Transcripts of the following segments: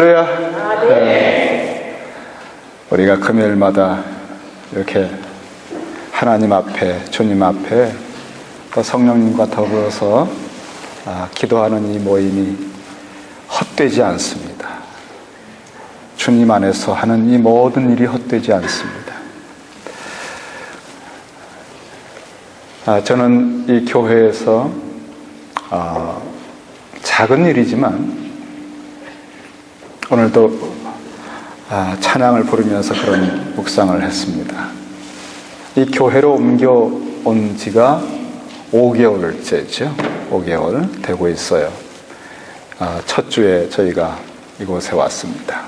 네. 우리가 금요일마다 이렇게 하나님 앞에, 주님 앞에 또 성령님과 더불어서 기도하는 이 모임이 헛되지 않습니다. 주님 안에서 하는 이 모든 일이 헛되지 않습니다. 저는 이 교회에서 작은 일이지만 오늘도 찬양을 부르면서 그런 묵상을 했습니다. 이 교회로 옮겨온 지가 5개월째죠. 5개월 되고 있어요. 첫 주에 저희가 이곳에 왔습니다.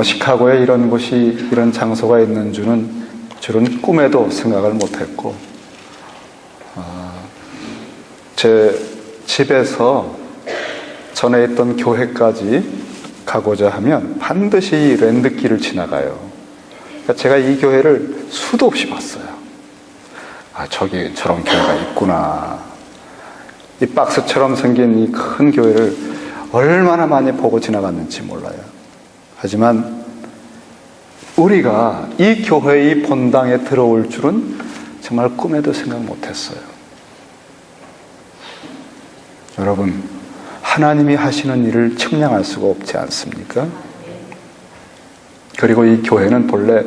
시카고에 이런 곳이, 이런 장소가 있는 줄은 꿈에도 생각을 못했고, 제 집에서 전에 있던 교회까지 가고자 하면 반드시 랜드길을 지나가요. 그러니까 제가 이 교회를 수도 없이 봤어요. 저기 저런 교회가 있구나. 이 박스처럼 생긴 이 큰 교회를 얼마나 많이 보고 지나갔는지 몰라요. 하지만 우리가 이 교회의 본당에 들어올 줄은 정말 꿈에도 생각 못했어요. 여러분, 하나님이 하시는 일을 측량할 수가 없지 않습니까? 그리고 이 교회는 본래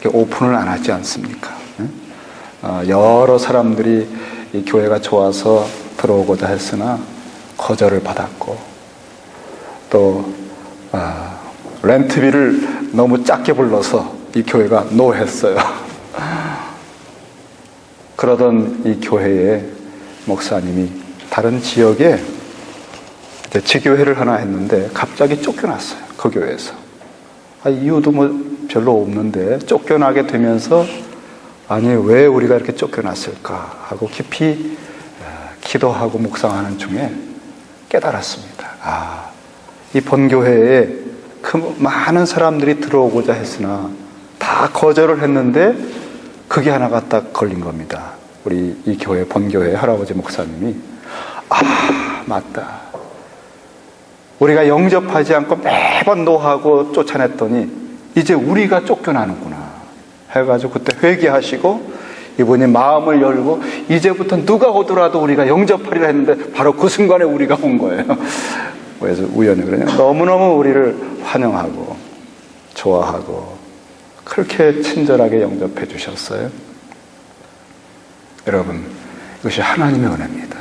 이렇게 오픈을 안 하지 않습니까? 여러 사람들이 이 교회가 좋아서 들어오고자 했으나 거절을 받았고, 또 렌트비를 너무 작게 불러서 이 교회가 노했어요. 그러던 이 교회의 목사님이 다른 지역에 지교회를 하나 했는데 갑자기 쫓겨났어요. 그 교회에서. 이유도 별로 없는데 쫓겨나게 되면서 아니 왜 우리가 이렇게 쫓겨났을까 하고 깊이 기도하고 묵상하는 중에 깨달았습니다. 이 본교회에 많은 사람들이 들어오고자 했으나 다 거절을 했는데 그게 하나가 딱 걸린 겁니다. 우리 이 교회, 본교회 할아버지 목사님이 맞다. 우리가 영접하지 않고 매번 노하고 쫓아냈더니 이제 우리가 쫓겨나는구나 해가지고 그때 회개하시고 이분이 마음을 열고 이제부터 누가 오더라도 우리가 영접하리라 했는데 바로 그 순간에 우리가 온 거예요. 그래서 우연히 그러냐, 너무너무 우리를 환영하고 좋아하고 그렇게 친절하게 영접해 주셨어요. 여러분, 이것이 하나님의 은혜입니다.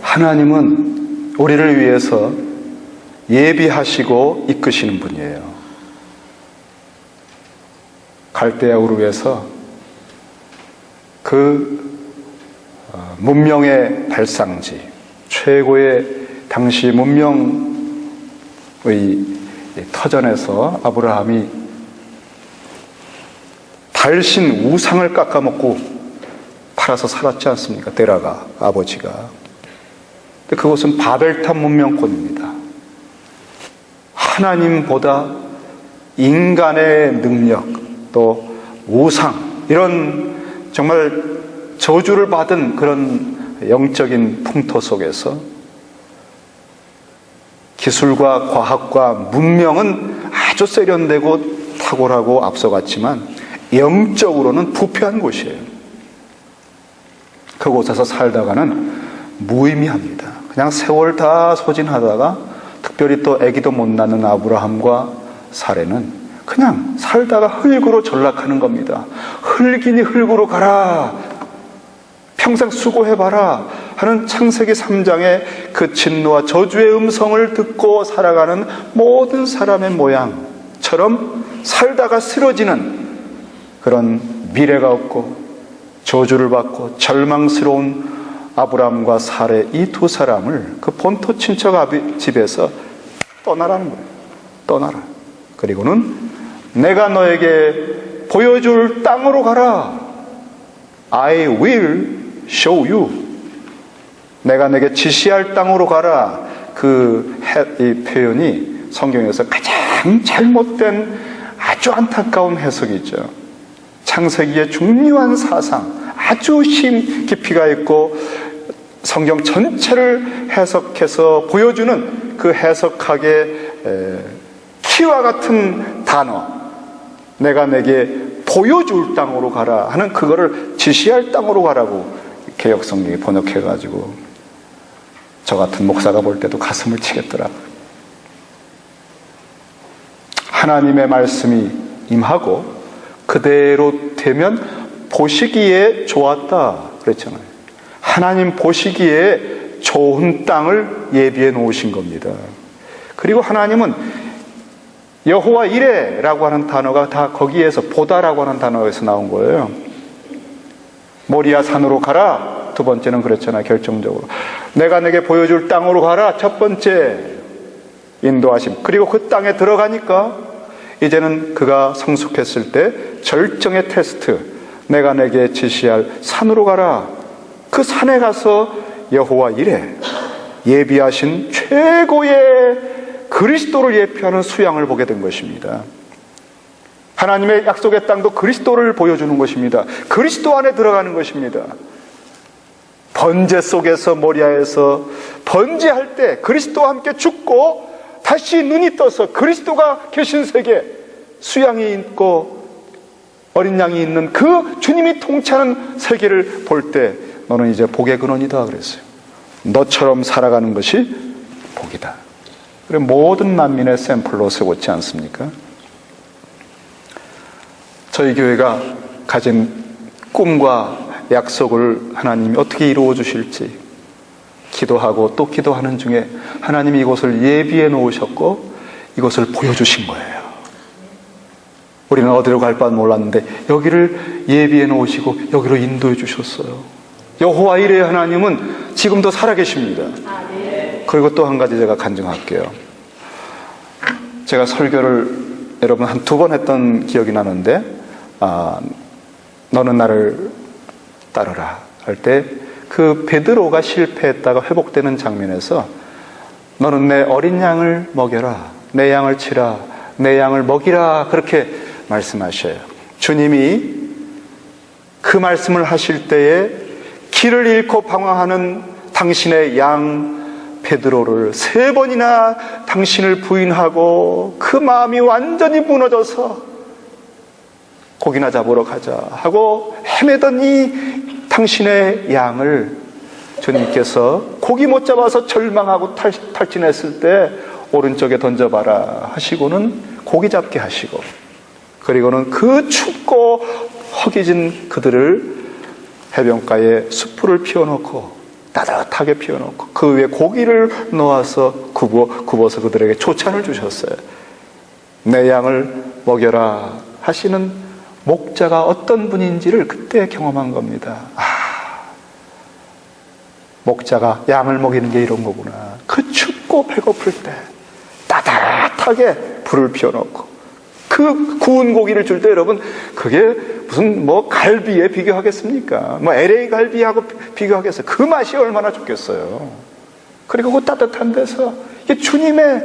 하나님은 우리를 위해서 예비하시고 이끄시는 분이에요. 갈대아 우르에서 그 문명의 발상지, 최고의 당시 문명의 터전에서 아브라함이 달신 우상을 깎아먹고 팔아서 살았지 않습니까? 데라가, 아버지가. 근데 그것은 바벨탑 문명권입니다. 하나님보다 인간의 능력, 또 우상, 이런 정말 저주를 받은 그런 영적인 풍토 속에서 기술과 과학과 문명은 아주 세련되고 탁월하고 앞서갔지만 영적으로는 부패한 곳이에요. 그곳에서 살다가는 무의미합니다. 그냥 세월 다 소진하다가 특별히 또 아기도 못 낳는 아브라함과 사레는 그냥 살다가 흙으로 전락하는 겁니다. 흙이니 흙으로 가라, 평생 수고해봐라 하는 창세기 3장의 그 진노와 저주의 음성을 듣고 살아가는 모든 사람의 모양처럼 살다가 쓰러지는 그런 미래가 없고 저주를 받고 절망스러운 아브라함과 사레, 이 두 사람을 그 본토 친척 집에서 떠나라는 거예요. 떠나라. 그리고는 내가 너에게 보여줄 땅으로 가라. I will show you. 내가 내게 지시할 땅으로 가라. 이 표현이 성경에서 가장 잘못된 아주 안타까운 해석이죠. 창세기의 중요한 사상, 아주 깊이가 있고 성경 전체를 해석해서 보여주는 모든 그 해석학의 키와 같은 단어, 내가 내게 보여줄 땅으로 가라 하는 그거를 지시할 땅으로 가라고 개역성경이 번역해가지고 저 같은 목사가 볼 때도 가슴을 치겠더라고요. 하나님의 말씀이 임하고 그대로 되면 보시기에 좋았다 그랬잖아요. 하나님 보시기에 좋은 땅을 예비해 놓으신 겁니다. 그리고 하나님은 여호와 이레라고 하는 단어가 다 거기에서, 보다라고 하는 단어에서 나온 거예요. 모리아 산으로 가라. 두 번째는 그랬잖아요. 결정적으로 내가 내게 보여줄 땅으로 가라. 첫 번째 인도하심. 그리고 그 땅에 들어가니까 이제는 그가 성숙했을 때 절정의 테스트, 내가 내게 지시할 산으로 가라. 그 산에 가서 여호와 이레, 예비하신 최고의 그리스도를 예표하는 수양을 보게 된 것입니다. 하나님의 약속의 땅도 그리스도를 보여주는 것입니다. 그리스도 안에 들어가는 것입니다. 번제 속에서, 모리아에서 번제할 때 그리스도와 함께 죽고 다시 눈이 떠서 그리스도가 계신 세계, 수양이 있고 어린 양이 있는 그 주님이 통치하는 세계를 볼 때 너는 이제 복의 근원이다 그랬어요. 너처럼 살아가는 것이 복이다. 그래 모든 만민의 샘플로 세웠지 않습니까? 저희 교회가 가진 꿈과 약속을 하나님이 어떻게 이루어 주실지 기도하고 또 기도하는 중에 하나님이 이곳을 예비해 놓으셨고 이곳을 보여주신 거예요. 우리는 어디로 갈 바는 몰랐는데 여기를 예비해 놓으시고 여기로 인도해 주셨어요. 여호와 이레 하나님은 지금도 살아계십니다. 그리고 또 한 가지 제가 간증할게요. 제가 설교를 여러분 한 2번 했던 기억이 나는데 너는 나를 따르라 할 때 그 베드로가 실패했다가 회복되는 장면에서 너는 내 어린 양을 먹여라, 내 양을 치라, 내 양을 먹이라 그렇게 말씀하셔요. 주님이 그 말씀을 하실 때에 길을 잃고 방황하는 당신의 양 베드로를 3번이나 당신을 부인하고 그 마음이 완전히 무너져서 고기나 잡으러 가자 하고 헤매던 이 당신의 양을 주님께서 고기 못 잡아서 절망하고 탈진했을 때 오른쪽에 던져봐라 하시고는 고기 잡게 하시고, 그리고는 그 춥고 허기진 그들을 해변가에 숯불을 피워놓고 따뜻하게 피워놓고 그 위에 고기를 놓아서 굽어서 그들에게 조찬을 주셨어요. 내 양을 먹여라 하시는 목자가 어떤 분인지를 그때 경험한 겁니다. 목자가 양을 먹이는 게 이런 거구나. 그 춥고 배고플 때 따뜻하게 불을 피워놓고 그 구운 고기를 줄 때 여러분 그게 무슨 뭐 갈비에 비교하겠습니까? 뭐 LA 갈비하고 비교하겠어요? 그 맛이 얼마나 좋겠어요. 그리고 그 따뜻한 데서 이게 주님의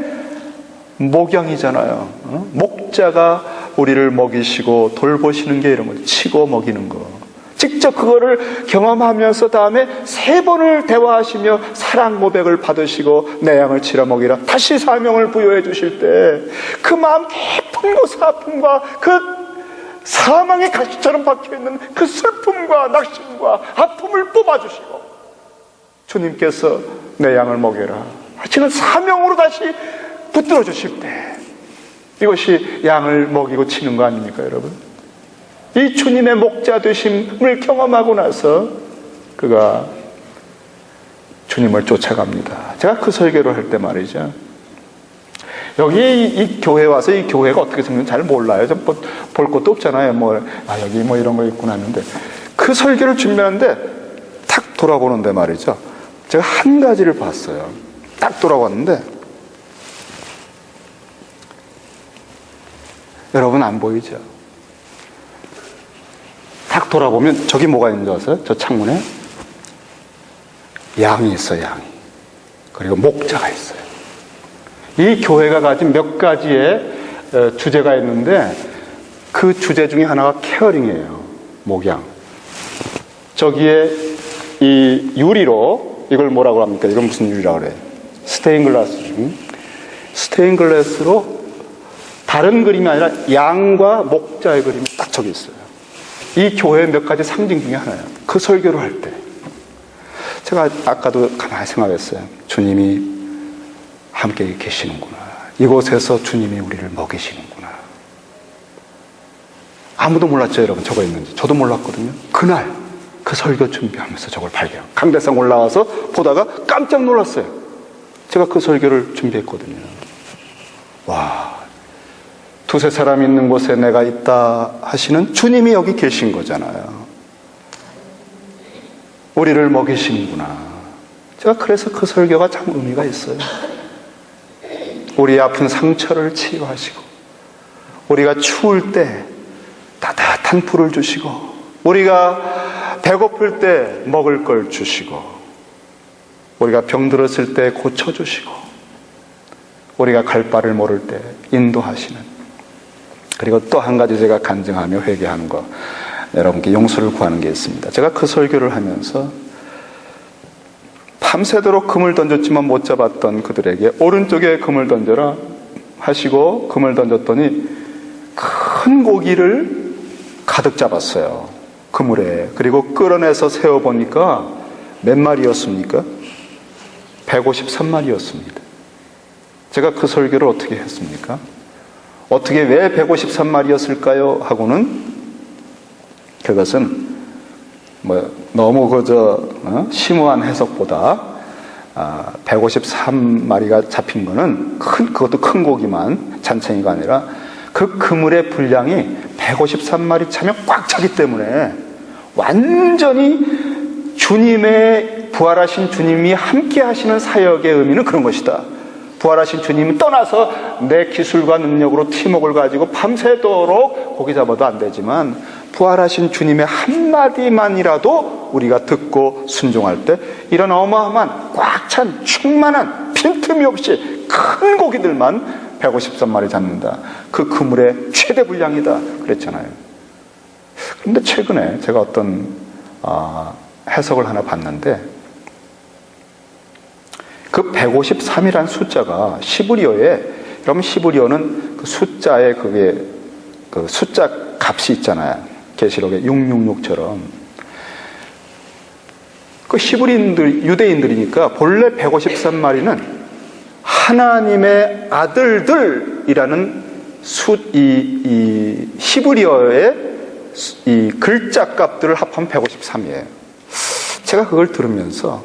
목양이잖아요. 목자가 우리를 먹이시고 돌보시는 게 이런 거죠. 치고 먹이는 거. 직접 그거를 경험하면서 다음에 3번을 대화하시며 사랑 고백을 받으시고 내 양을 치라 먹이라 다시 사명을 부여해 주실 때 그 마음 깊은 곳 아픔과 그 사망의 가시처럼 박혀있는 그 슬픔과 낙심과 아픔을 뽑아주시고 주님께서 내 양을 먹여라 하시는 사명으로 다시 붙들어 주실 때 이것이 양을 먹이고 치는 거 아닙니까 여러분? 이 주님의 목자 되심을 경험하고 나서 그가 주님을 쫓아갑니다. 제가 그 설교를 할 때 말이죠, 여기 이 교회 와서 이 교회가 어떻게 생겼는지 잘 몰라요. 좀 볼 것도 없잖아요. 여기 뭐 이런 거 있구나 하는데 그 설교를 준비하는데 탁 돌아보는데 말이죠, 제가 한 가지를 봤어요. 딱 돌아봤는데 여러분 안 보이죠? 딱 돌아보면 저기 뭐가 있는 줄 아세요? 저 창문에 양이 있어요. 양이. 그리고 목자가 있어요. 이 교회가 가진 몇 가지의 주제가 있는데 그 주제 중에 하나가 케어링이에요. 목양. 저기에 이 유리로, 이걸 뭐라고 합니까? 이건 무슨 유리라고 그래요? 스테인글라스로 다른 그림이 아니라 양과 목자의 그림이 딱 저기 있어요. 이 교회의 몇 가지 상징 중에 하나예요. 그 설교를 할 때 제가 아까도 가만히 생각했어요. 주님이 함께 계시는구나. 이곳에서 주님이 우리를 먹이시는구나. 아무도 몰랐죠, 여러분. 저거 있는지. 저도 몰랐거든요. 그날 그 설교 준비하면서 저걸 발견. 강대상 올라와서 보다가 깜짝 놀랐어요. 제가 그 설교를 준비했거든요. 와, 두세 사람 있는 곳에 내가 있다 하시는 주님이 여기 계신 거잖아요. 우리를 먹이시는구나. 제가 그래서 그 설교가 참 의미가 있어요. 우리 아픈 상처를 치유하시고, 우리가 추울 때 따뜻한 불을 주시고, 우리가 배고플 때 먹을 걸 주시고, 우리가 병들었을 때 고쳐주시고, 우리가 갈 바를 모를 때 인도하시는. 그리고 또 한 가지 제가 간증하며 회개하는 거, 여러분께 용서를 구하는 게 있습니다. 제가 그 설교를 하면서 밤새도록 금을 던졌지만 못 잡았던 그들에게 오른쪽에 금을 던져라 하시고 금을 던졌더니 큰 고기를 가득 잡았어요. 그물에. 그리고 끌어내서 세어보니까 몇 마리였습니까? 153마리였습니다. 제가 그 설교를 어떻게 했습니까? 어떻게 왜 153마리였을까요? 하고는 그것은 너무 심오한 해석보다 153마리가 잡힌 거는 그것도 큰 고기만 잔챙이가 아니라 그 그물의 분량이 153마리 차면 꽉 차기 때문에 완전히 주님의 부활하신 주님이 함께 하시는 사역의 의미는 그런 것이다. 부활하신 주님이 떠나서 내 기술과 능력으로 팀웍을 가지고 밤새도록 고기 잡아도 안 되지만 부활하신 주님의 한마디만이라도 우리가 듣고 순종할 때 이런 어마어마한 꽉 찬 충만한 빈틈이 없이 큰 고기들만 153마리 잡는다. 그 그물의 최대 분량이다 그랬잖아요. 그런데 최근에 제가 어떤 해석을 하나 봤는데 그 153이라는 숫자가 시브리어에, 여러분 시브리어는 그 숫자에 그 숫자 값이 있잖아요. 계시록에 666처럼. 그 히브리인들, 유대인들이니까 본래 153마리는 하나님의 아들들이라는 이 히브리어의 이 글자 값들을 합하면 153이에요. 제가 그걸 들으면서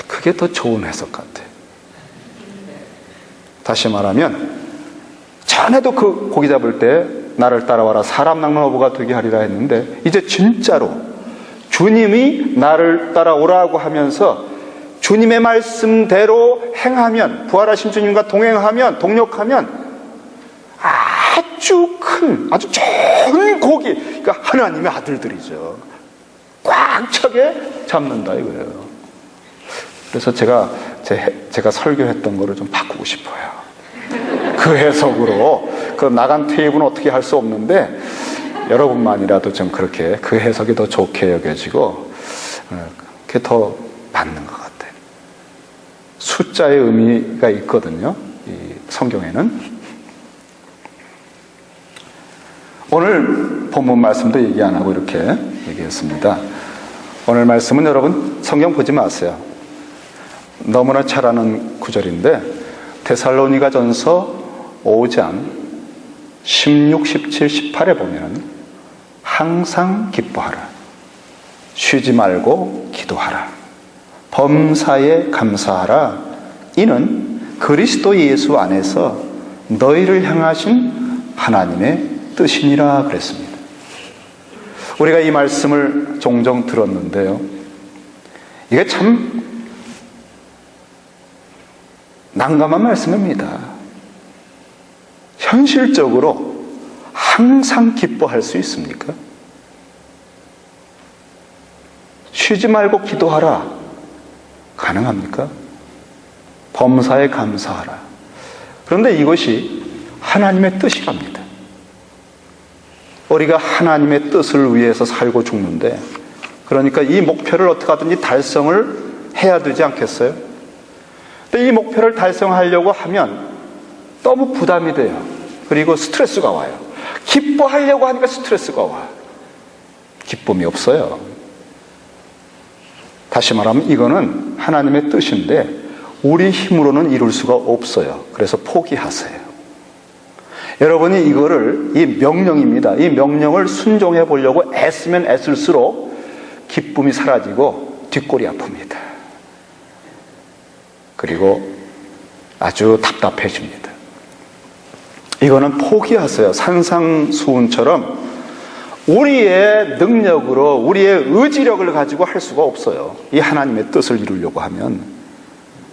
그게 더 좋은 해석 같아요. 다시 말하면 전에도 그 고기 잡을 때 나를 따라와라 사람 낚는 어부가 되게 하리라 했는데 이제 진짜로 주님이 나를 따라오라고 하면서 주님의 말씀대로 행하면, 부활하신 주님과 동행하면, 동력하면 아주 큰, 아주 좋은 고기, 그러니까 하나님의 아들들이죠. 꽉 차게 잡는다 이거예요. 그래서 제가 설교했던 거를 좀 바꾸고 싶어요. 그 해석으로. 그 나간 테이프는 어떻게 할 수 없는데 여러분만이라도 좀 그렇게 그 해석이 더 좋게 여겨지고 그게 더 맞는 것 같아요. 숫자의 의미가 있거든요. 이 성경에는. 오늘 본문 말씀도 얘기 안 하고 이렇게 얘기했습니다. 오늘 말씀은 여러분 성경 보지 마세요. 너무나 잘 아는 구절인데 데살로니가 전서 5장 16, 17, 18에 보면 항상 기뻐하라. 쉬지 말고 기도하라. 범사에 감사하라. 이는 그리스도 예수 안에서 너희를 향하신 하나님의 뜻이니라 그랬습니다. 우리가 이 말씀을 종종 들었는데요. 이게 참 난감한 말씀입니다. 현실적으로 항상 기뻐할 수 있습니까? 쉬지 말고 기도하라. 가능합니까? 범사에 감사하라. 그런데 이것이 하나님의 뜻이랍니다. 우리가 하나님의 뜻을 위해서 살고 죽는데, 그러니까 이 목표를 어떻게 하든지 달성을 해야 되지 않겠어요? 근데 이 목표를 달성하려고 하면 너무 부담이 돼요. 그리고 스트레스가 와요. 기뻐하려고 하니까 스트레스가 와요. 기쁨이 없어요. 다시 말하면 이거는 하나님의 뜻인데 우리 힘으로는 이룰 수가 없어요. 그래서 포기하세요. 여러분이 이거를, 이 명령입니다. 이 명령을 순종해 보려고 애쓰면 애쓸수록 기쁨이 사라지고 뒷골이 아픕니다. 그리고 아주 답답해집니다. 이거는 포기하세요. 산상수훈처럼 우리의 능력으로, 우리의 의지력을 가지고 할 수가 없어요. 이 하나님의 뜻을 이루려고 하면.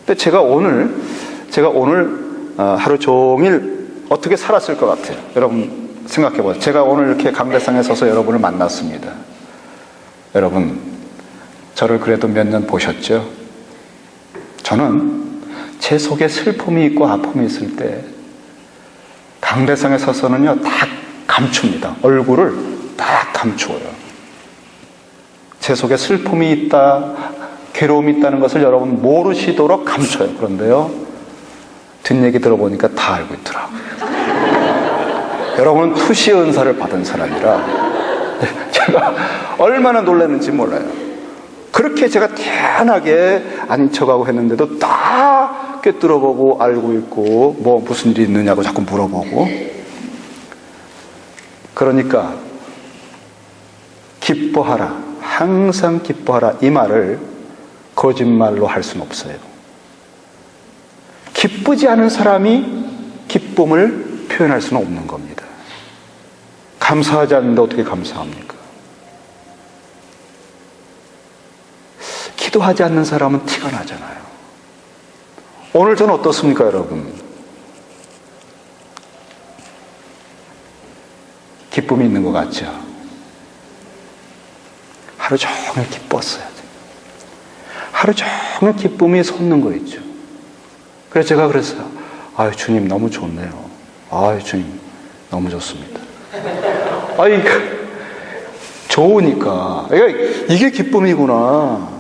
근데 제가 오늘 하루 종일 어떻게 살았을 것 같아요? 여러분 생각해 보세요. 제가 오늘 이렇게 강대상에 서서 여러분을 만났습니다. 여러분, 저를 그래도 몇 년 보셨죠? 저는 제 속에 슬픔이 있고 아픔이 있을 때 강대상에 서서는요, 다 감춥니다. 얼굴을 다 감추어요. 제 속에 슬픔이 있다, 괴로움이 있다는 것을 여러분 모르시도록 감춰요. 그런데요, 뒷얘기 들어보니까 다 알고 있더라고요. 여러분은 투시의 은사를 받은 사람이라 제가 얼마나 놀랐는지 몰라요. 그렇게 제가 태연하게 아닌 척하고 했는데도 다 꿰뚫어보고 알고 있고, 뭐 무슨 일이 있느냐고 자꾸 물어보고. 그러니까 기뻐하라, 항상 기뻐하라, 이 말을 거짓말로 할 수는 없어요. 기쁘지 않은 사람이 기쁨을 표현할 수는 없는 겁니다. 감사하지 않는데 어떻게 감사합니까? 기도하지 않는 사람은 티가 나잖아요. 오늘 저는 어떻습니까, 여러분? 기쁨이 있는 것 같죠? 하루 종일 기뻤어요. 하루 종일 기쁨이 솟는 거 있죠. 그래서 제가 그랬어요. 아유, 주님 너무 좋네요. 아유, 주님 너무 좋습니다. 아이, 좋으니까. 이게 기쁨이구나.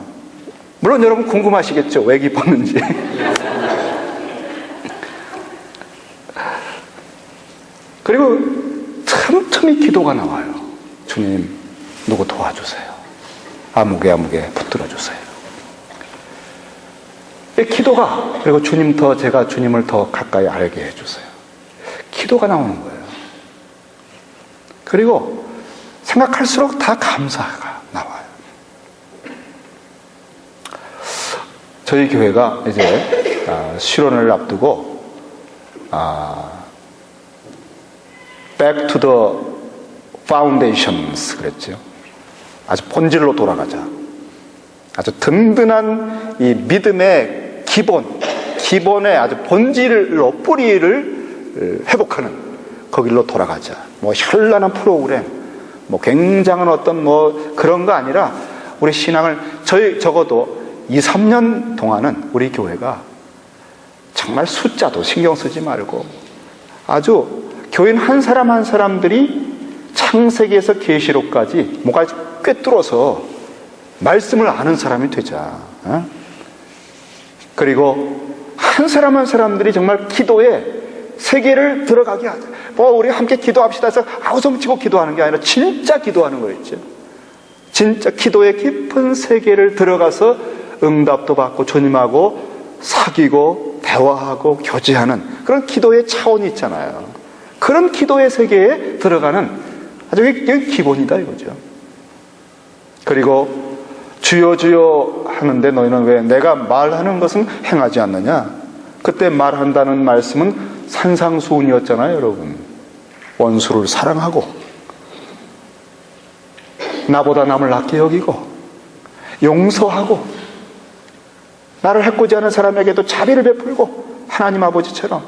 물론 여러분 궁금하시겠죠? 왜 기뻤는지. 그리고 틈틈이 기도가 나와요. 주님, 누구 도와주세요. 아무개 붙들어 주세요. 기도가, 그리고 제가 주님을 더 가까이 알게 해주세요. 기도가 나오는 거예요. 그리고 생각할수록 다 감사가 나와요. 저희 교회가 이제 실혼을 앞두고 Back to the Foundations 그랬죠. 아주 본질로 돌아가자. 아주 든든한 이 믿음의 기본의 아주 본질로 뿌리를 회복하는 그 길로 돌아가자. 뭐 현란한 프로그램, 뭐 굉장한 어떤 뭐 그런 거 아니라 우리 신앙을 적어도 2, 3년 동안은 우리 교회가 정말 숫자도 신경 쓰지 말고 아주 교인 한 사람 한 사람들이 창세기에서 계시록까지 뭐가 꿰뚫어서 말씀을 아는 사람이 되자. 그리고 한 사람 한 사람들이 정말 기도에 세계를 들어가게 하자. 뭐 우리 함께 기도합시다 해서 아우성 치고 기도하는 게 아니라 진짜 기도하는 거였죠. 진짜 기도의 깊은 세계를 들어가서 응답도 받고 주님하고 사귀고 대화하고 교제하는 그런 기도의 차원이 있잖아요. 그런 기도의 세계에 들어가는 아주 이게 기본이다 이거죠. 그리고 주여 주여 하는데 너희는 왜 내가 말하는 것은 행하지 않느냐? 그때 말한다는 말씀은 산상수훈이었잖아요, 여러분. 원수를 사랑하고 나보다 남을 낫게 여기고 용서하고 나를 해코지 하는 사람에게도 자비를 베풀고 하나님 아버지처럼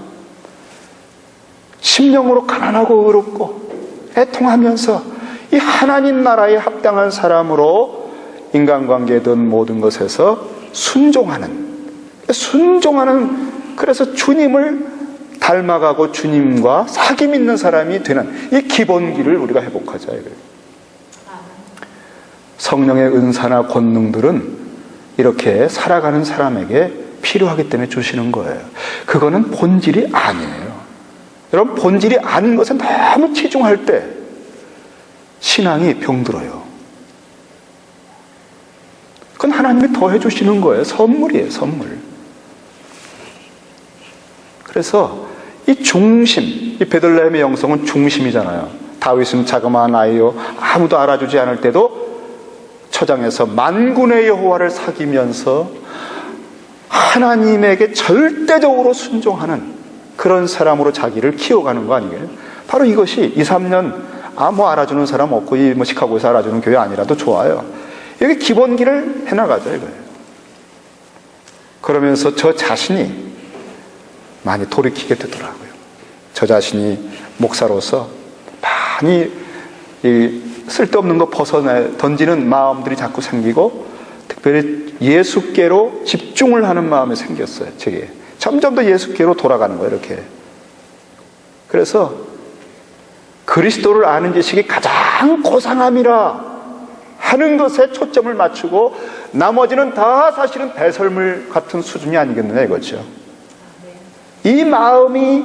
심령으로 가난하고 의롭고 애통하면서 이 하나님 나라에 합당한 사람으로 인간관계든 모든 것에서 순종하는 그래서 주님을 닮아가고 주님과 사귐 있는 사람이 되는 이 기본기를 우리가 회복하자 이거예요. 성령의 은사나 권능들은 이렇게 살아가는 사람에게 필요하기 때문에 주시는 거예요. 그거는 본질이 아니에요. 여러분, 본질이 아닌 것에 너무 치중할 때 신앙이 병들어요. 그건 하나님이 더해 주시는 거예요. 선물이에요, 선물. 그래서 이 중심, 이 베들레헴의 영성은 중심이잖아요. 다윗은 자그마한 아이요, 아무도 알아주지 않을 때도 처장에서 만군의 여호와를 사귀면서 하나님에게 절대적으로 순종하는 그런 사람으로 자기를 키워가는 거 아니에요? 바로 이것이 2, 3년 뭐 알아주는 사람 없고 이 뭐 시카고에서 알아주는 교회 아니라도 좋아요. 여기 기본기를 해나가죠, 이거예요. 그러면서 저 자신이 많이 돌이키게 되더라고요. 저 자신이 목사로서 많이 이 쓸데없는 거 던지는 마음들이 자꾸 생기고, 특별히 예수께로 집중을 하는 마음이 생겼어요. 제게 점점 더 예수께로 돌아가는 거예요, 이렇게. 그래서 그리스도를 아는 지식이 가장 고상함이라 하는 것에 초점을 맞추고 나머지는 다 사실은 배설물 같은 수준이 아니겠느냐 이거죠. 이 마음이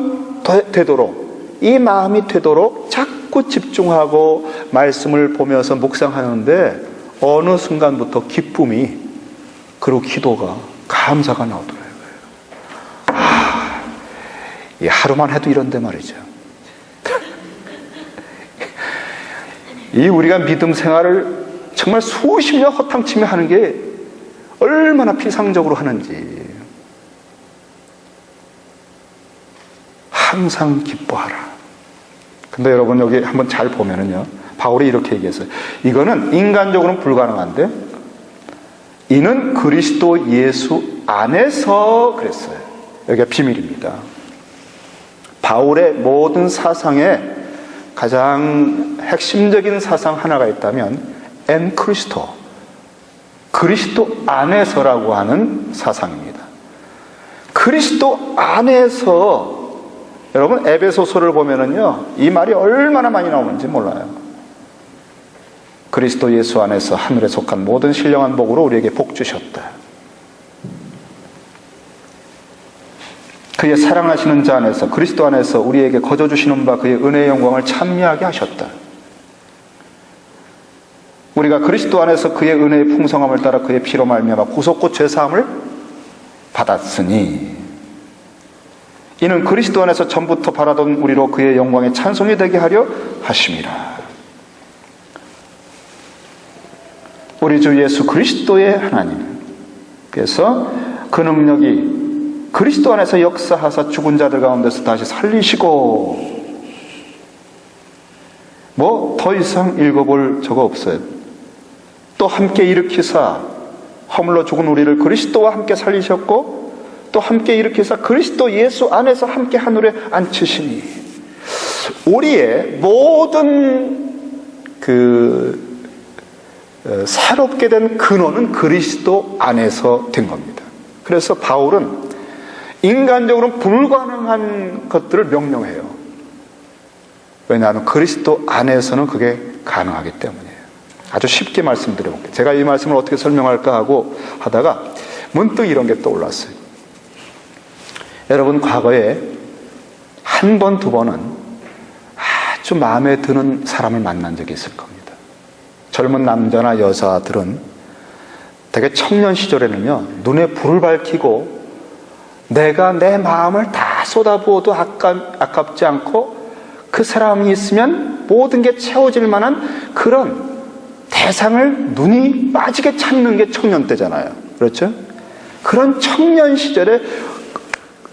되도록 자꾸 집중하고 말씀을 보면서 묵상하는데 어느 순간부터 기쁨이, 그리고 기도가, 감사가 나오더라고요. 이 하루만 해도 이런데 말이죠. 이 우리가 믿음 생활을 정말 수십 년 허탕치며 하는 게 얼마나 피상적으로 하는지. 항상 기뻐하라. 근데 여러분 여기 한번 잘 보면은요, 바울이 이렇게 얘기했어요. 이거는 인간적으로는 불가능한데 이는 그리스도 예수 안에서 그랬어요. 여기가 비밀입니다. 바울의 모든 사상에 가장 핵심적인 사상 하나가 있다면 엔 크리스토, 그리스도 안에서라고 하는 사상입니다. 그리스도 안에서, 여러분 에베소서를 보면은요, 이 말이 얼마나 많이 나오는지 몰라요. 그리스도 예수 안에서 하늘에 속한 모든 신령한 복으로 우리에게 복 주셨다. 그의 사랑하시는 자 안에서, 그리스도 안에서 우리에게 거저 주시는 바 그의 은혜의 영광을 찬미하게 하셨다. 우리가 그리스도 안에서 그의 은혜의 풍성함을 따라 그의 피로 말미암아 구속고 죄사함을 받았으니 이는 그리스도 안에서 전부터 바라던 우리로 그의 영광의 찬송이 되게 하려 하심이라. 우리 주 예수 그리스도의 하나님, 그래서 그 능력이 그리스도 안에서 역사하사 죽은 자들 가운데서 다시 살리시고, 뭐 더 이상 읽어볼 저거 없어요. 또 함께 일으키사 허물로 죽은 우리를 그리스도와 함께 살리셨고, 또 함께 일으키사 그리스도 예수 안에서 함께 하늘에 앉히시니, 우리의 모든 새롭게 된 근원은 그리스도 안에서 된 겁니다. 그래서 바울은 인간적으로는 불가능한 것들을 명령해요. 왜냐하면 그리스도 안에서는 그게 가능하기 때문이에요. 아주 쉽게 말씀드려볼게요. 제가 이 말씀을 어떻게 설명할까 하고 하다가 문득 이런 게 떠올랐어요. 여러분 과거에 한 번, 두 번은 아주 마음에 드는 사람을 만난 적이 있을 겁니다. 젊은 남자나 여자들은 되게 청년 시절에는요, 눈에 불을 밝히고 내가 내 마음을 다 쏟아부어도 아깝지 않고 그 사람이 있으면 모든 게 채워질 만한 그런 대상을 눈이 빠지게 찾는 게 청년 때잖아요. 그렇죠? 그런 청년 시절에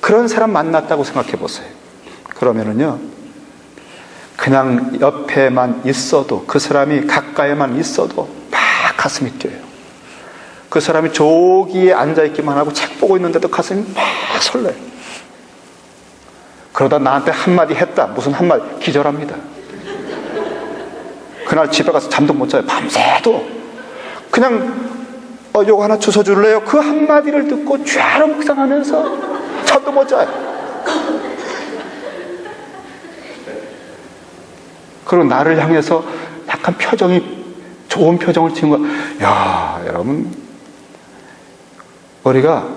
그런 사람 만났다고 생각해 보세요. 그러면은요, 그냥 옆에만 있어도, 그 사람이 가까이만 있어도 막 가슴이 뛰어요. 그 사람이 저기에 앉아있기만 하고 책 보고 있는데도 가슴이 막 설레요. 그러다 나한테 한마디 했다, 무슨 한마디, 기절합니다. 그날 집에 가서 잠도 못 자요. 밤새도 그냥 요거 하나 주워줄래요? 그 한마디를 듣고 쥐하러 묵상하면서 잠도 못 자요. 그리고 나를 향해서 약간 표정이, 좋은 표정을 지은 거야. 야, 여러분, 우리가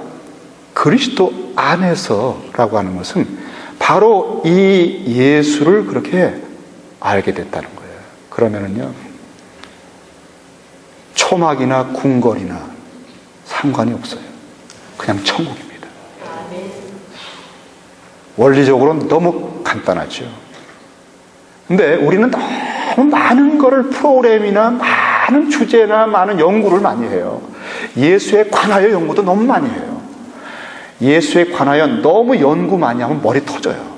그리스도 안에서라고 하는 것은 바로 이 예수를 그렇게 알게 됐다는 거예요. 그러면은요, 초막이나 궁궐이나 상관이 없어요. 그냥 천국입니다. 원리적으로는 너무 간단하죠. 근데 우리는 너무 많은 거를 프로그램이나 많은 주제나 많은 연구를 많이 해요. 예수에 관하여 연구도 너무 많이 해요. 예수에 관하여 너무 연구 많이 하면 머리 터져요.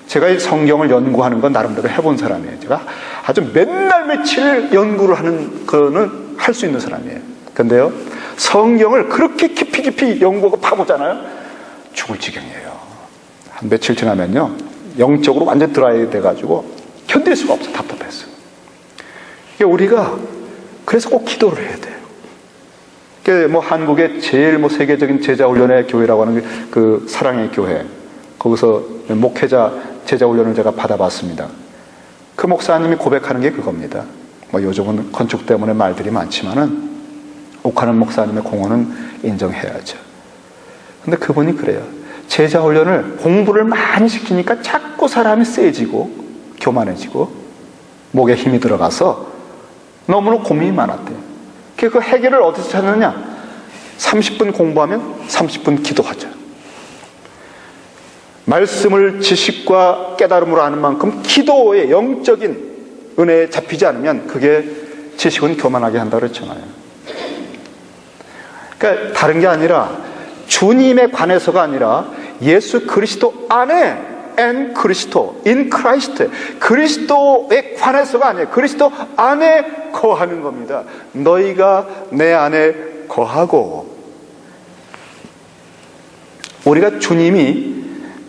제가 이 성경을 연구하는 건 나름대로 해본 사람이에요. 제가 아주 맨날 며칠 연구를 하는 거는 할 수 있는 사람이에요. 근데요, 성경을 그렇게 깊이 연구하고 파보잖아요. 죽을 지경이에요. 한 며칠 지나면요, 영적으로 완전 드라이 돼가지고 견딜 수가 없어. 답답해서. 우리가 그래서 꼭 기도를 해야 돼요. 한국의 제일 세계적인 제자훈련의 교회라고 하는 그 사랑의 교회, 거기서 목회자 제자훈련을 제가 받아봤습니다. 그 목사님이 고백하는 게 그겁니다. 요즘은 건축 때문에 말들이 많지만은 옥하는 목사님의 공헌은 인정해야죠. 근데 그분이 그래요. 제자훈련을 공부를 많이 시키니까 자꾸 사람이 세지고 교만해지고 목에 힘이 들어가서 너무나 고민이 많았대요. 그 해결을 어디서 찾느냐? 30분 공부하면 30분 기도하죠. 말씀을 지식과 깨달음으로 아는 만큼 기도의 영적인 은혜에 잡히지 않으면 그게 지식은 교만하게 한다고 그랬잖아요. 그러니까 다른 게 아니라 주님에 관해서가 아니라 예수 그리스도 안에 엔 그리스도, 인 크라이스트, 그리스도에 관해서가 아니에요. 그리스도 안에 거하는 겁니다. 너희가 내 안에 거하고. 우리가 주님이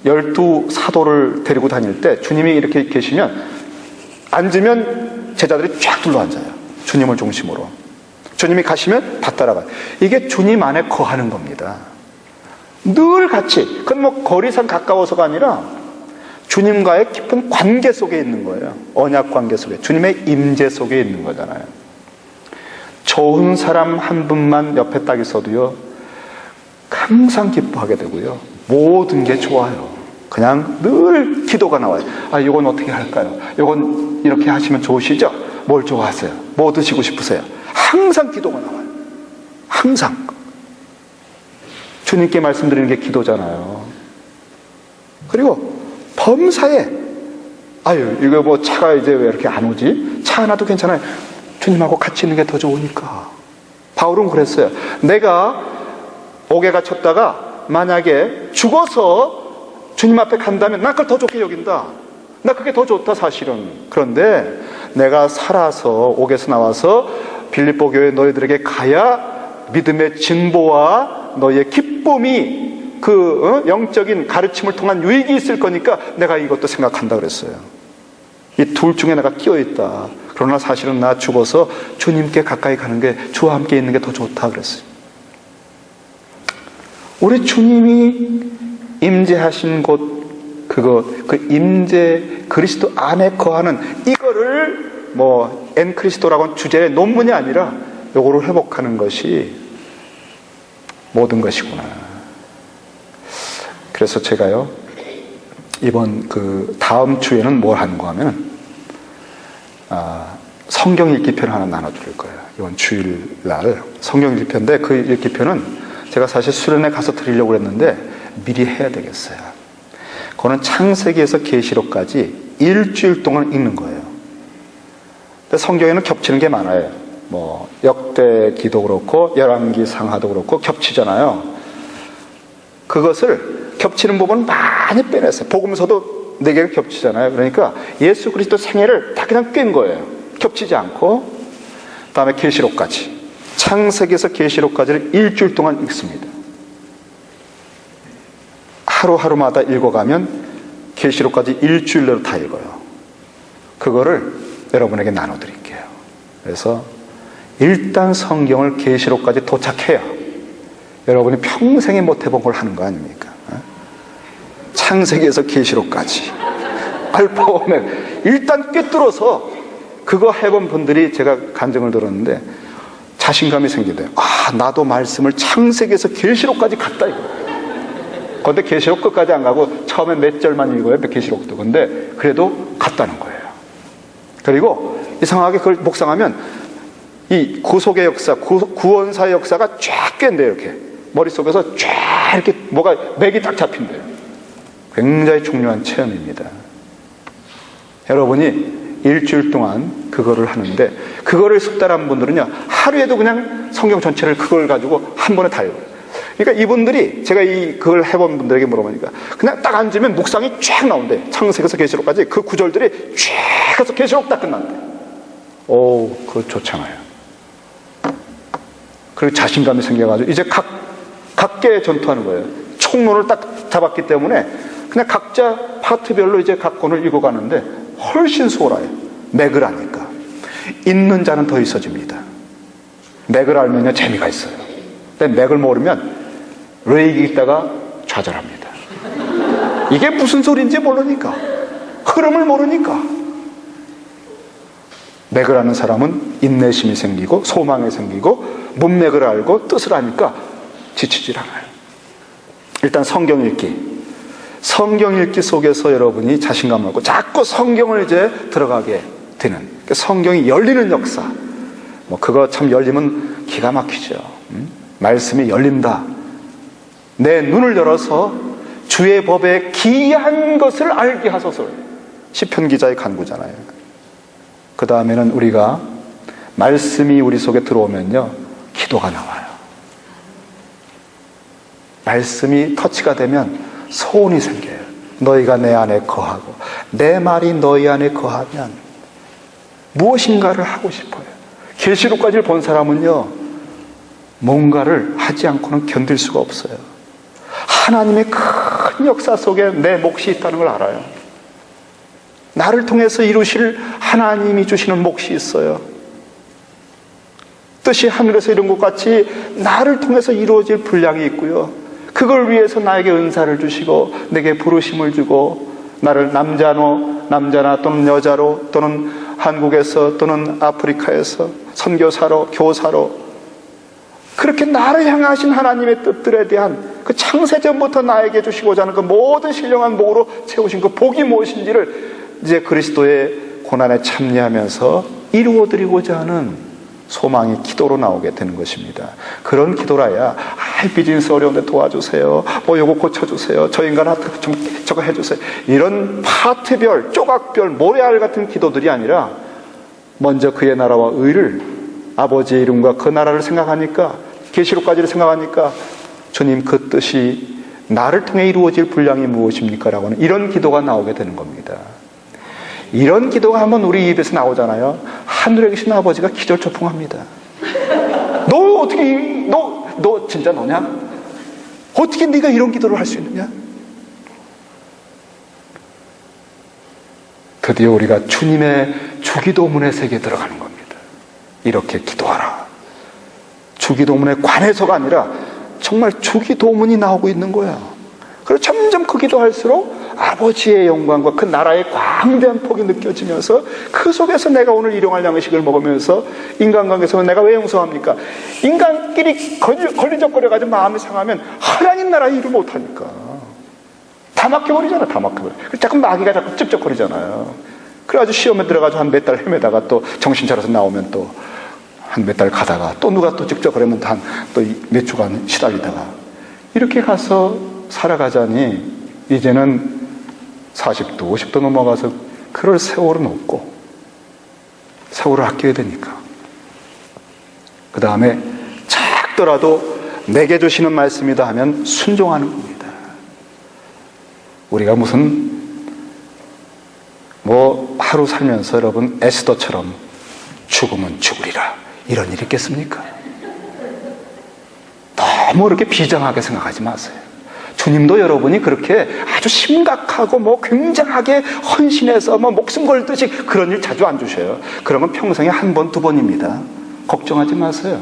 12 사도를 데리고 다닐 때 주님이 이렇게 계시면 앉으면 제자들이 쫙 둘러앉아요. 주님을 중심으로. 주님이 가시면 다 따라가요. 이게 주님 안에 거하는 겁니다. 늘 같이. 그건 거리상 가까워서가 아니라 주님과의 깊은 관계 속에 있는 거예요. 언약 관계 속에. 주님의 임재 속에 있는 거잖아요. 좋은 사람 한 분만 옆에 딱 있어도요, 항상 기뻐하게 되고요, 모든 게 좋아요. 그냥 늘 기도가 나와요. 이건 어떻게 할까요? 이건 이렇게 하시면 좋으시죠? 뭘 좋아하세요? 뭐 드시고 싶으세요? 항상 기도가 나와요. 항상. 주님께 말씀드리는 게 기도잖아요. 그리고 범사에 이거 차가 이제 왜 이렇게 안 오지? 차 하나도 괜찮아요. 주님하고 같이 있는 게 더 좋으니까. 바울은 그랬어요. 내가 옥에 갇혔다가 만약에 죽어서 주님 앞에 간다면 난 그걸 더 좋게 여긴다. 나 그게 더 좋다 사실은. 그런데 내가 살아서 옥에서 나와서 빌립보 교회 너희들에게 가야 믿음의 진보와 너희의 기쁨이 영적인 가르침을 통한 유익이 있을 거니까 내가 이것도 생각한다 그랬어요. 이 둘 중에 내가 끼어 있다. 그러나 사실은 나 죽어서 주님께 가까이 가는 게, 주와 함께 있는 게 더 좋다 그랬어요. 우리 주님이 임재하신 곳, 그 임재 그리스도 안에 거하는 이거를 엔 그리스도라고 하는 주제의 논문이 아니라 요거를 회복하는 것이 모든 것이구나. 그래서 제가요, 이번 다음 주에는 뭘 하는가 하면, 성경 읽기편 하나 나눠드릴 거예요. 이번 주일날 성경 읽기편인데, 그 읽기편은 제가 사실 수련회 가서 드리려고 했는데 미리 해야 되겠어요. 그거는 창세기에서 계시록까지 일주일 동안 읽는 거예요. 근데 성경에는 겹치는 게 많아요. 역대기도 그렇고 열왕기 상하도 그렇고 겹치잖아요. 그것을 겹치는 부분 많이 빼냈어요. 복음서도 4개가 겹치잖아요. 그러니까 예수 그리스도 생애를 다 그냥 꿰은 거예요. 겹치지 않고. 그 다음에 계시록까지, 창세기에서 계시록까지를 일주일 동안 읽습니다. 하루하루마다 읽어가면 계시록까지 일주일 내로 다 읽어요. 그거를 여러분에게 나눠드릴게요. 그래서 일단 성경을 계시록까지 도착해야 여러분이 평생에 못 해본 걸 하는 거 아닙니까? 창세기에서 계시록까지 알파 오메가 일단 꿰뚫어서 그거 해본 분들이 제가 간증을 들었는데 자신감이 생기대요. 아, 나도 말씀을 창세기에서 계시록까지 갔다 이거. 그런데 계시록 끝까지 안 가고 처음에 몇 절만 읽어요, 계시록도. 근데 그래도 갔다는 거예요. 그리고 이상하게 그걸 묵상하면 이 구속의 역사, 구원사의 역사가 쫙 깬대요. 이렇게 머릿속에서 쫙 이렇게 뭐가 맥이 딱 잡힌대요. 굉장히 중요한 체험입니다. 여러분이 일주일 동안 그거를 하는데, 그거를 숙달한 분들은요, 하루에도 그냥 성경 전체를 그걸 가지고 한 번에 다 읽어요. 그러니까 이분들이, 제가 그걸 해본 분들에게 물어보니까 그냥 딱 앉으면 묵상이 쫙 나온대. 창세기에서 계시록까지 그 구절들이 쫙 해서 계시록 딱 끝난대. 오, 그거 좋잖아요. 그리고 자신감이 생겨가지고 이제 각계 전투하는 거예요. 총론을 딱 잡았기 때문에 그냥 각자 파트별로 이제 각 권을 읽어가는데 훨씬 수월해요. 맥을 아니까. 읽는 자는 더 있어집니다. 맥을 알면요, 재미가 있어요. 근데 맥을 모르면 레이기 있다가 좌절합니다. 이게 무슨 소리인지 모르니까, 흐름을 모르니까. 맥을 아는 사람은 인내심이 생기고 소망이 생기고 문맥을 알고 뜻을 아니까 지치질 않아요. 일단 성경 읽기 속에서 여러분이 자신감을 얻고 자꾸 성경을 이제 들어가게 되는, 성경이 열리는 역사. 그거 참 열리면 기가 막히죠. 말씀이 열린다. 내 눈을 열어서 주의 법에 기이한 것을 알게 하소서. 시편 기자의 간구잖아요. 그 다음에는 우리가 말씀이 우리 속에 들어오면요, 기도가 나와요. 말씀이 터치가 되면 소원이 생겨요. 너희가 내 안에 거하고 내 말이 너희 안에 거하면 무엇인가를 하고 싶어요. 계시록까지 본 사람은요, 뭔가를 하지 않고는 견딜 수가 없어요. 하나님의 큰 역사 속에 내 몫이 있다는 걸 알아요. 나를 통해서 이루실 하나님이 주시는 몫이 있어요. 뜻이 하늘에서 이룬 것 같이 나를 통해서 이루어질 분량이 있고요. 그걸 위해서 나에게 은사를 주시고 내게 부르심을 주고 나를 남자나 또는 여자로 또는 한국에서 또는 아프리카에서 선교사로 교사로 그렇게 나를 향하신 하나님의 뜻들에 대한 그 창세전부터 나에게 주시고자 하는 그 모든 신령한 복으로 채우신 그 복이 무엇인지를 이제 그리스도의 고난에 참여하면서 이루어드리고자 하는 소망이 기도로 나오게 되는 것입니다. 그런 기도라야 비즈니스 어려운데 도와주세요, 요거 고쳐주세요, 저 인간한테 저거 해주세요, 이런 파트별 조각별 모래알 같은 기도들이 아니라 먼저 그의 나라와 의를, 아버지의 이름과 그 나라를 생각하니까, 계시록까지를 생각하니까 주님 그 뜻이 나를 통해 이루어질 분량이 무엇입니까? 라고 하는 이런 기도가 나오게 되는 겁니다. 이런 기도가 한번 우리 입에서 나오잖아요. 하늘에 계신 아버지가 기절초풍합니다. 너 어떻게, 너 진짜 너냐? 어떻게 네가 이런 기도를 할 수 있느냐? 드디어 우리가 주님의 주기도문의 세계에 들어가는 겁니다. 이렇게 기도하라. 주기도문에 관해서가 아니라 정말 주기도문이 나오고 있는 거야. 그리고 점점 그 기도할수록 아버지의 영광과 그 나라의 광대한 폭이 느껴지면서 그 속에서 내가 오늘 일용할 양식을 먹으면서 인간관계에서 내가 왜 용서합니까? 인간끼리 걸리적거려가지고 마음이 상하면 하나님 나라 일을 못하니까 다 막혀버리잖아. 다 막혀버려. 자꾸 마귀가 자꾸 찝쩍거리잖아요. 그래가지고 시험에 들어가서 한 몇 달 헤매다가 또 정신 차려서 나오면 또 한 몇 달 가다가 또 누가 또 찝쩍거리면 또 몇 주간 시달리다가 이렇게 가서 살아가자니 이제는 40도 50도 넘어가서 그럴 세월은 없고 세월을 아껴야 되니까 그 다음에 작더라도 내게 주시는 말씀이다 하면 순종하는 겁니다. 우리가 무슨 하루 살면서 여러분 에스더처럼 죽으면 죽으리라 이런 일이 있겠습니까? 너무 그렇게 비장하게 생각하지 마세요. 주님도 여러분이 그렇게 아주 심각하고 굉장하게 헌신해서 목숨 걸듯이 그런 일 자주 안 주셔요. 그런 건 평생에 한 번, 두 번입니다. 걱정하지 마세요.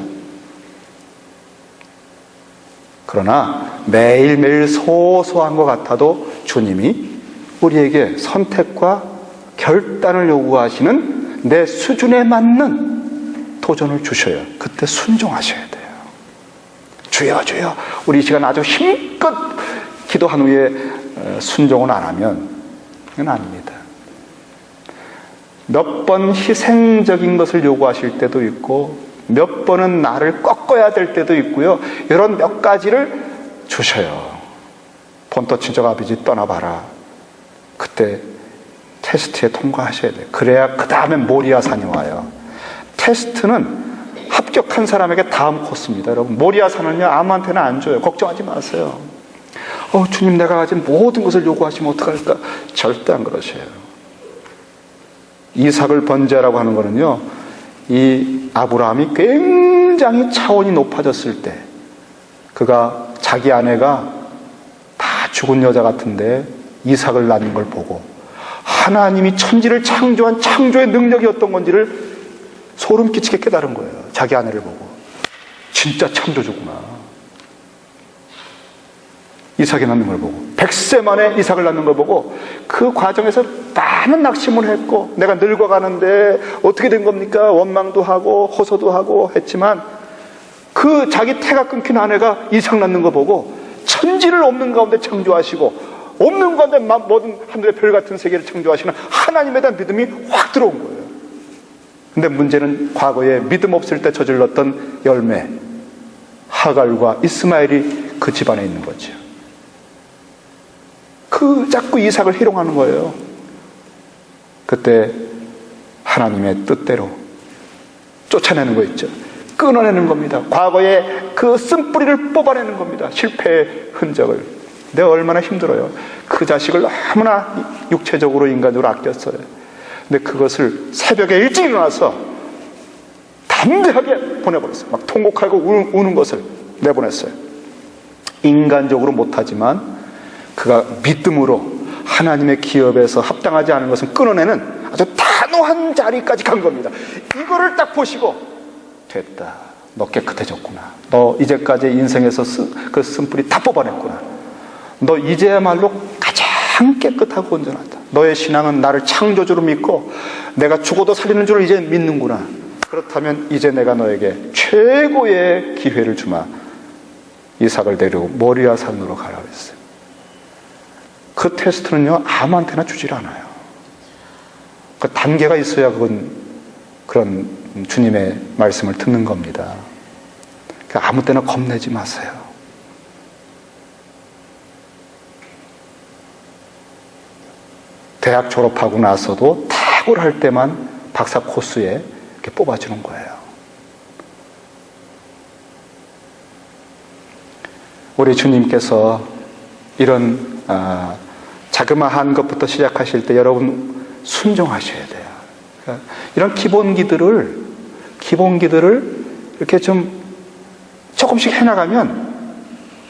그러나 매일매일 소소한 것 같아도 주님이 우리에게 선택과 결단을 요구하시는 내 수준에 맞는 도전을 주셔요. 그때 순종하셔야 돼요. 주여 주여, 우리 이 시간 아주 힘껏 기도한 후에 순종을 안 하면 그건 아닙니다. 몇 번 희생적인 것을 요구하실 때도 있고 몇 번은 나를 꺾어야 될 때도 있고요. 이런 몇 가지를 주셔요. 본토 친척 아버지 떠나봐라. 그때 테스트에 통과하셔야 돼요. 그래야 그 다음에 모리아산이 와요. 테스트는 합격한 사람에게 다음 코스입니다. 여러분, 모리아산은요 아무한테나 안 줘요. 걱정하지 마세요. 주님, 내가 가진 모든 것을 요구하시면 어떡할까? 절대 안 그러셔요. 이삭을 번제하라고 하는 거는요, 이 아브라함이 굉장히 차원이 높아졌을 때, 그가 자기 아내가 다 죽은 여자 같은데 이삭을 낳는 걸 보고 하나님이 천지를 창조한 창조의 능력이 어떤 건지를 소름 끼치게 깨달은 거예요. 자기 아내를 보고. 진짜 창조주구나. 이삭이 낳는 걸 보고, 100세 만에 이삭을 낳는 걸 보고, 그 과정에서 많은 낙심을 했고, 내가 늙어가는데 어떻게 된 겁니까? 원망도 하고 호소도 하고 했지만, 그 자기 태가 끊긴 아내가 이삭 낳는 거 보고 천지를 없는 가운데 창조하시고 없는 가운데 모든 하늘의 별 같은 세계를 창조하시는 하나님에 대한 믿음이 확 들어온 거예요. 근데 문제는 과거에 믿음 없을 때 저질렀던 열매, 하갈과 이스마엘이 그 집안에 있는 거죠. 자꾸 이삭을 희롱하는 거예요. 그때 하나님의 뜻대로 쫓아내는 거 있죠. 끊어내는 겁니다. 과거에 그 쓴뿌리를 뽑아내는 겁니다. 실패의 흔적을. 내가 얼마나 힘들어요. 그 자식을 너무나 육체적으로 인간적으로 아꼈어요. 근데 그것을 새벽에 일찍 일어나서 담대하게 보내버렸어요. 막 통곡하고 우는 것을 내보냈어요. 인간적으로 못하지만 그가 믿음으로 하나님의 기업에서 합당하지 않은 것을 끊어내는 아주 단호한 자리까지 간 겁니다. 이거를 딱 보시고 됐다. 너 깨끗해졌구나. 너 이제까지 인생에서 그 쓴뿌리 다 뽑아냈구나. 너 이제야말로 가장 깨끗하고 온전하다. 너의 신앙은 나를 창조주로 믿고 내가 죽어도 살리는 줄을 이제 믿는구나. 그렇다면 이제 내가 너에게 최고의 기회를 주마. 이삭을 데리고 모리아산으로 가라 그랬어요. 그 테스트는요 아무한테나 주질 않아요. 그 단계가 있어야 그런 주님의 말씀을 듣는 겁니다. 그러니까 아무 때나 겁내지 마세요. 대학 졸업하고 나서도 탁월할 때만 박사 코스에 이렇게 뽑아주는 거예요. 우리 주님께서 이런 자그마한 것부터 시작하실 때 여러분 순종하셔야 돼요. 그러니까 이런 기본기들을 이렇게 좀 조금씩 해나가면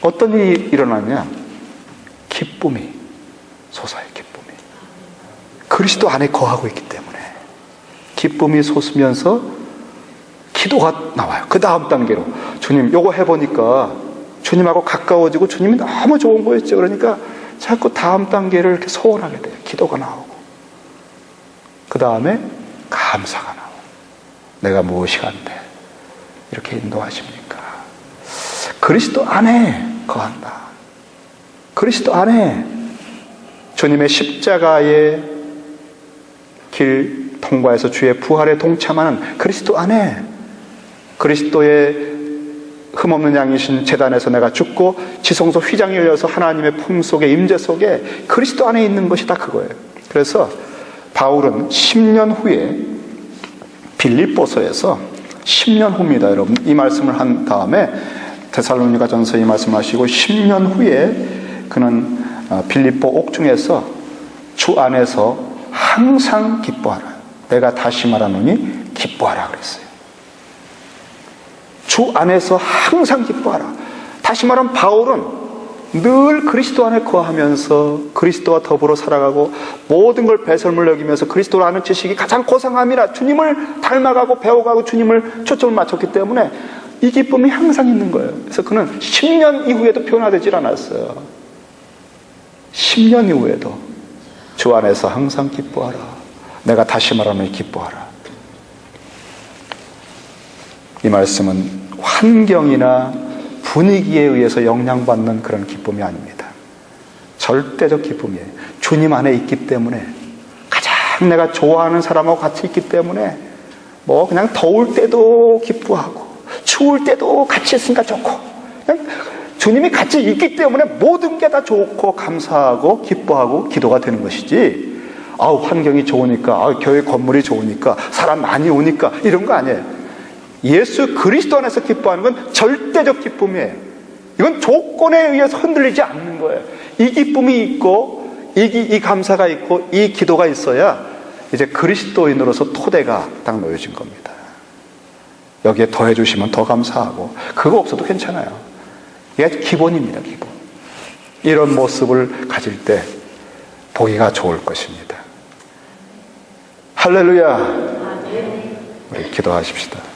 어떤 일이 일어나냐? 기쁨이 솟아요. 기쁨이 그리스도 안에 거하고 있기 때문에 기쁨이 솟으면서 기도가 나와요. 그 다음 단계로 주님 요거 해보니까 주님하고 가까워지고 주님이 너무 좋은 거였죠. 그러니까 자꾸 다음 단계를 이렇게 소원하게 돼요. 기도가 나오고 그 다음에 감사가 나오고 내가 무엇이 간대 이렇게 인도하십니까? 그리스도 안에 거한다. 그리스도 안에 주님의 십자가의 길 통과해서 주의 부활에 동참하는 그리스도 안에 그리스도의 흠없는 양이신 제단에서 내가 죽고 지성소 휘장이 열려서 하나님의 품 속에 임재 속에 그리스도 안에 있는 것이 다 그거예요. 그래서 바울은 10년 후에 빌립보서에서 10년 후입니다. 여러분 이 말씀을 한 다음에 데살로니가전서 이 말씀하시고 10년 후에 그는 빌립보 옥중에서 주 안에서 항상 기뻐하라. 내가 다시 말하노니 기뻐하라 그랬어요. 주 안에서 항상 기뻐하라. 다시 말하면 바울은 늘 그리스도 안에 거하면서 그리스도와 더불어 살아가고 모든 걸 배설물 여기면서 그리스도를 아는 지식이 가장 고상함이라 주님을 닮아가고 배워가고 주님을 초점을 맞췄기 때문에 이 기쁨이 항상 있는 거예요. 그래서 그는 10년 이후에도 변화되질 않았어요. 10년 이후에도 주 안에서 항상 기뻐하라. 내가 다시 말하면 기뻐하라. 이 말씀은 환경이나 분위기에 의해서 영향받는 그런 기쁨이 아닙니다. 절대적 기쁨이에요. 주님 안에 있기 때문에, 가장 내가 좋아하는 사람하고 같이 있기 때문에, 뭐 그냥 더울 때도 기뻐하고 추울 때도 같이 있으니까 좋고, 그냥 주님이 같이 있기 때문에 모든 게 다 좋고 감사하고 기뻐하고 기도가 되는 것이지, 환경이 좋으니까, 교회 건물이 좋으니까, 사람 많이 오니까 이런 거 아니에요. 예수 그리스도 안에서 기뻐하는 건 절대적 기쁨이에요. 이건 조건에 의해서 흔들리지 않는 거예요. 이 기쁨이 있고 이 감사가 있고 이 기도가 있어야 이제 그리스도인으로서 토대가 딱 놓여진 겁니다. 여기에 더해 주시면 더 감사하고, 그거 없어도 괜찮아요. 이게 기본입니다. 기본. 이런 모습을 가질 때 보기가 좋을 것입니다. 할렐루야. 우리 기도하십시다.